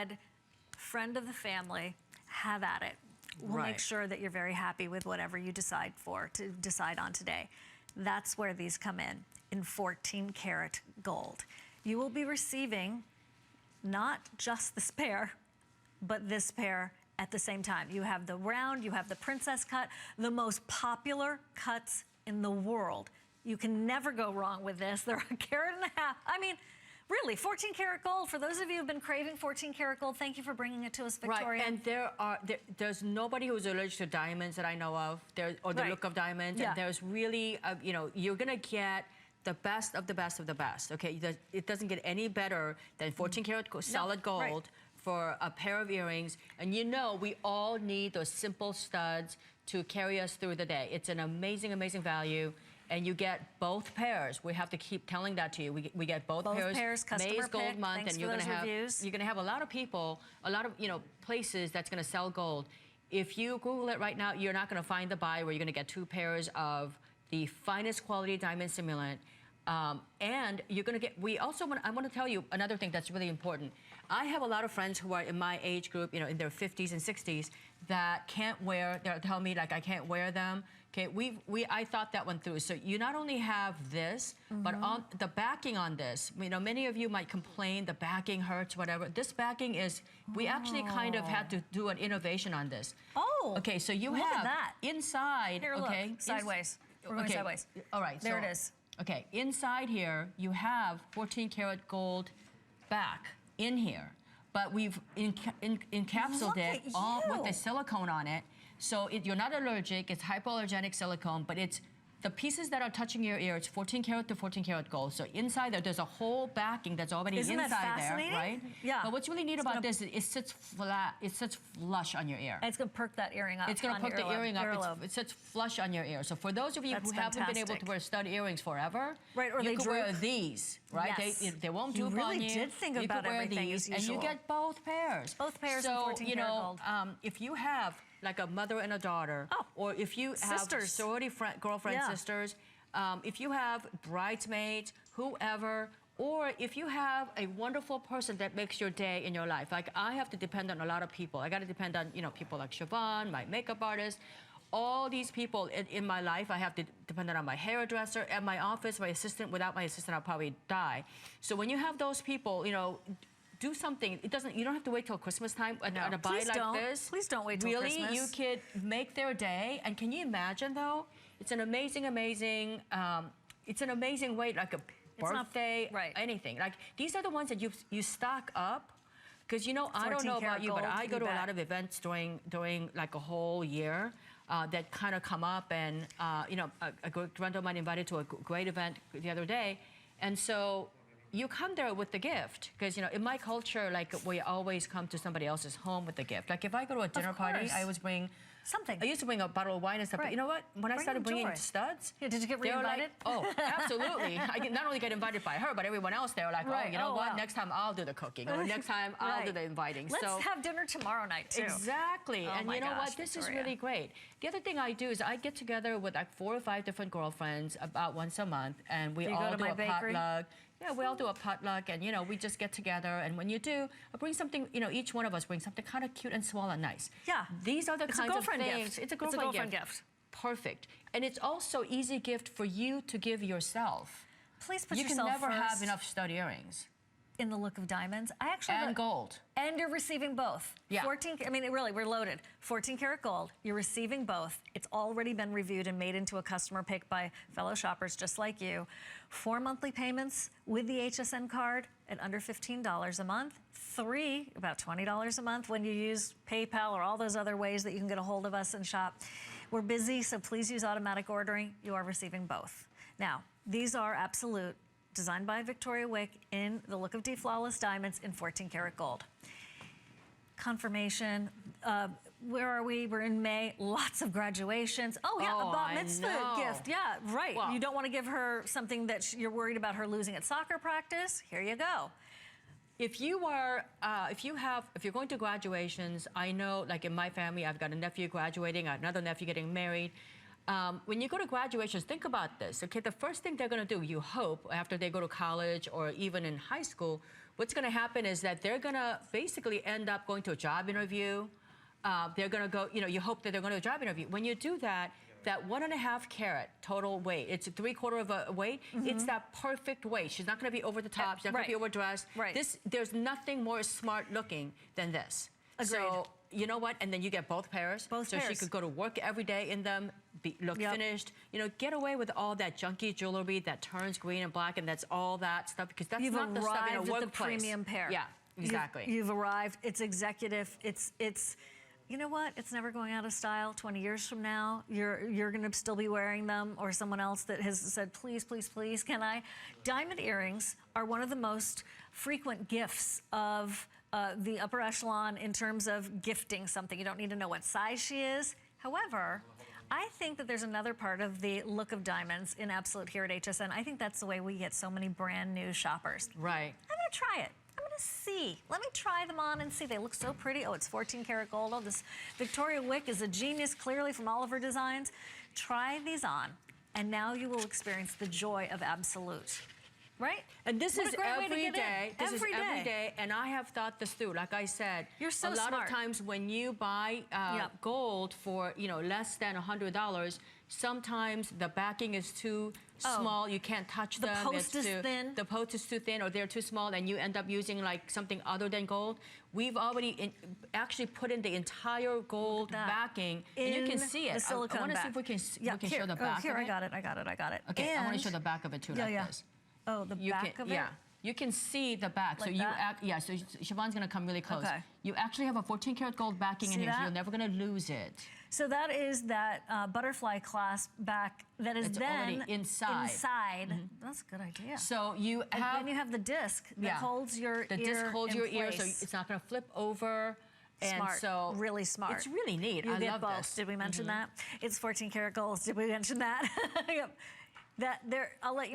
said, friend of the family, have at it. We'll make sure that you're very happy with whatever you decide on today. That's where these come in 14 karat gold. You will be receiving not just this pair, but this pair at the same time. You have the round, you have the princess cut, the most popular cuts in the world. You can never go wrong with this. They're 1.5 carats. I mean, really, 14 karat gold. For those of you who've been craving 14 karat gold, thank you for bringing it to us, Victoria. Right, and there's nobody who's allergic to diamonds that I know of, or the look of diamonds. And there's really, you know, you're gonna get the best of the best of the best, okay? It doesn't get any better than 14 karat solid gold for a pair of earrings. And you know, we all need those simple studs to carry us through the day. It's an amazing, amazing value. And you get both pairs. We have to keep telling that to you. We get both pairs. May's Gold Month, and you're gonna have a lot of people, a lot of places that's gonna sell gold. If you Google it right now, you're not gonna find the buy where you're gonna get 2 pairs of the finest quality diamond simulant. And you're gonna get, I wanna tell you another thing that's really important. I have a lot of friends who are in my age group, in their 50s and 60s, that can't wear, they're telling me like I can't wear them. Okay, I thought that one through. So you not only have this, but on the backing on this, many of you might complain the backing hurts, whatever. This backing is, we actually kind of had to do an innovation on this. Oh, okay, so you look have at that. Inside, here, okay, look, sideways. We're going sideways. All right, there it is. Okay, inside here you have 14 karat gold back in here, but we've encapsulated it all with the silicone on it. So you're not allergic, it's hypoallergenic silicone, but it's the pieces that are touching your ear, it's 14 karat to 14 karat gold. So inside there's a whole backing that's already inside there, right? Yeah. But what's really neat about this is it sits flat, it sits flush on your ear. And it's gonna perk that earring up. It's gonna perk the earring up. It sits flush on your ear. So for those of you who haven't been able to wear stud earrings forever, you can wear these, right? Yes. They won't droop on you. You really did think about everything as usual. And you get both pairs. Both pairs of 14 karat gold. If you have like a mother and a daughter, or if you have sorority girlfriend sisters, if you have bridesmaids, whoever, or if you have a wonderful person that makes your day in your life. Like I have to depend on a lot of people. I got to depend on, people like Siobhan, my makeup artist, all these people in my life. I have to depend on my hairdresser, at my office, my assistant. Without my assistant, I'll probably die. So when you have those people, do something. You don't have to wait till Christmas time on a buy like this. Please don't wait till Christmas. Really, you could make their day. And can you imagine though? It's an amazing, amazing, it's an amazing way, like a birthday, anything. Like these are the ones that you stock up. Because I don't know about you, but I go to a lot of events during like a whole year that kind of come up, and a good friend of mine invited to a great event the other day, and so you come there with the gift, because in my culture, like we always come to somebody else's home with the gift. Like if I go to a dinner party, I always bring something. I used to bring a bottle of wine and stuff, but you know what? When I started bringing studs, did you get re-invited? Like, oh, absolutely. I not only get invited by her, but everyone else there, like, oh, you know what? Next time I'll do the cooking, or next time I'll do the inviting. Let's have dinner tomorrow night too. Exactly. And you know what? This is really great. The other thing I do is I get together with like 4 or 5 different girlfriends about once a month, and we all do a potluck. Yeah, we all do a potluck, and we just get together. And when you do, I bring something. Each one of us brings something kind of cute and small and nice. Yeah, these are the kinds of things. It's a girlfriend gift. Perfect, and it's also easy gift for you to give yourself. Please put yourself first. You can never have enough stud earrings. In the look of diamonds, and gold. And you're receiving both. Yeah. 14, I mean, really, we're loaded. 14 karat gold, you're receiving both. It's already been reviewed and made into a customer pick by fellow shoppers just like you. 4 monthly payments with the HSN card at under $15 a month. 3, about $20 a month when you use PayPal or all those other ways that you can get a hold of us and shop. We're busy, so please use automatic ordering. You are receiving both. Now, these are absolute, designed by Victoria Wieck in the look of flawless diamonds in 14 karat gold. Confirmation, where are we? We're in May, lots of graduations. Oh yeah, a bat mitzvah gift, yeah, right. Well, you don't want to give her something that you're worried about her losing at soccer practice, here you go. If you're going to graduations, I know, like in my family, I've got a nephew graduating, another nephew getting married. When you go to graduations, think about this, okay? The first thing they're going to do, you hope, after they go to college or even in high school, what's going to happen is that they're going to basically end up going to a job interview. They're going to go, you hope that they're going to a job interview. When you do that, that 1.5 carat total weight, it's 3/4 of a weight, it's that perfect weight. She's not going to be over the top, she's not going to be overdressed. There's nothing more smart looking than this. Agreed. So, you know what? And then you get both pairs. So she could go to work every day in them, look finished. Get away with all that junky jewelry that turns green and black, and that's all that stuff, because that's not the stuff in a workplace. You've arrived at the premium pair. Yeah, exactly. You've arrived. It's executive. It's. You know what? It's never going out of style. 20 years from now, you're going to still be wearing them, or someone else that has said, please, please, please, can I? Diamond earrings are one of the most frequent gifts of the upper echelon in terms of gifting something. You don't need to know what size she is. However, I think that there's another part of the look of diamonds in Absolute here at HSN. I think that's the way we get so many brand new shoppers. Right. I'm going to try it. I'm going to see. Let me try them on and see. They look so pretty. Oh, it's 14 karat gold. Oh, this Victoria Wieck is a genius, clearly, from all of her designs. Try these on, and now you will experience the joy of Absolute. Right? And this is every day. This is every day. And I have thought this through. Like I said, you're so a lot smart. of times when you buy gold for less than $100, sometimes the backing is too small. You can't touch them. The post is thin. The post is too thin, or they're too small, and you end up using like something other than gold. We've already actually put in the entire gold backing, and you can see it. The silicone I want to see if we can show the back of it. Here, I got it. Okay, and I want to show the back of it too, like this. Oh, the back of it? Yeah, you can see the back. Like so Siobhan's going to come really close. Okay. You actually have a 14 karat gold backing in here, so you're never going to lose it. So that is that butterfly clasp back that is then inside. That's a good idea. So you have... And then you have the disc that holds your ear The disc holds your ear, so place. It's not going to flip over. Smart, and so really smart. It's really neat. You I get love both. this. Did we mention that? It's 14 karat gold. Did we mention that? Yep. I'll let you